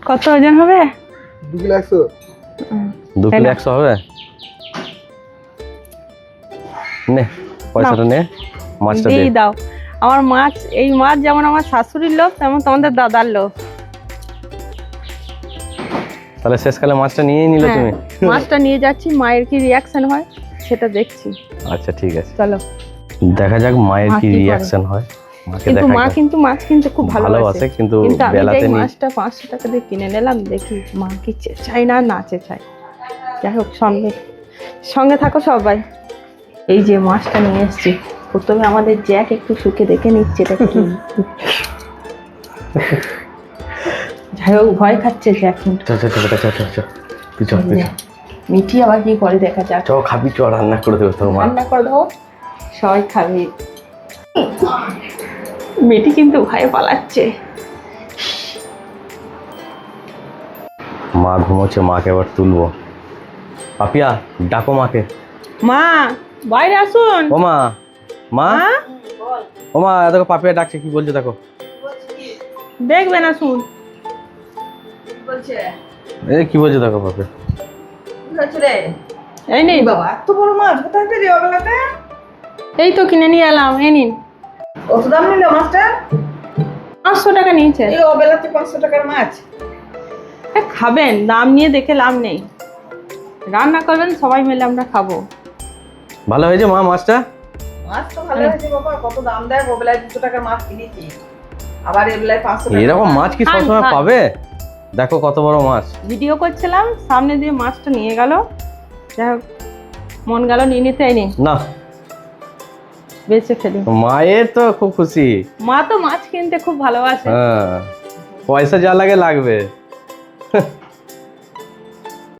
কত ওজন হবে? 2 কিলো 100। 2 কিলো 100 হবে। নে পয়সাটা নে, মাছটা দে। দাও। আমার মাছ, এই মাছ যেমন আমার শাশুড়ির লোভ তেমন তোমাদের দাদার লোভ। তাহলে শেষকালে মাছটা নিয়েই নিলে তুমি? মাছটা নিয়ে যাচ্ছি, মায়ের কি রিয়াকশন হয় সেটা দেখছি। আচ্ছা ঠিক আছে, চলো দেখা যাক মায়ের মা কি কি করে। রিয়াকশন হয়। মাকে কিন্তু দেখা মা যাক। কিন্তু মাছ কিনতে খুব ভালোবাসে ভালোবাসে, কিন্তু কিন্তু আমি বেলাতে যেই নি। মাছটা 500 টাকা দিয়ে কিনে নিলাম, দেখি মা কি চাই না না চাই। যাই হোক, সঙ্গে থাকো সবাই। এই যে মাছটা নিয়ে এসেছি, প্রথমে আমাদের জ্যাক একটু শুকে দেখে নিচ্ছে এটা কি। যাই হোক, ভয় খাচ্ছে জ্যাক কিন্তু। মিঠি আবার কি করে দেখা যাক। চ খাবি, চ রান্না করে দেবো তোর মা। রান্না করে দাও, সবাই খাবে। মিঠি কিন্তু ভয়ে পালাচ্ছে। মা ঘুমোচ্ছে, মাকে এবার তুলবো। পাপিয়া ডাকো মাকে। মা বাইরে আসুন। ও মা, মা, মা, ও মা, দেখো পাপিয়া ডাকছে, কি বলছে দেখো। দেখবেন আসুন। এই কি বলছে দেখো পাপিয়া। এই নেই বাবা, এত বড় মাছ কোথায় পেলি ওবেলাতে? এই তো কিনে নিয়ে এলাম, এই নিন। কত দাম নিল মাছটা? 500 টাকা নিয়েছে। এই ওবেলাতে 500 টাকার মাছ? খাবেন, দাম নিয়ে দেখে লাভ নেই। রান্না করবেন, সবাই মিলে আমরা খাবো। ভালো হয়েছে মা মাছটা? মাছ তো ভালো হয়েছে বাবা, কত দাম দেয়। ওবেলায় 200 টাকার মাছ কিনেছি, আবার এবেলায় 500 টাকা। এরকম মাছ কি সবসময় খান। পাবে? দেখো কত বড় মাছ। ভিডিও করছিলাম, সামনে দিয়ে মাছটা নিয়ে গেল। যাই হোক, মন গেল নিয়ে নিতে। এই নিন, না, বেঁচে ফেলি। মায়ের তো খুব খুশি। মা তো মাছ কিনতে খুব ভালোবাসে। হ্যাঁ, পয়সা যা লাগে লাগবে।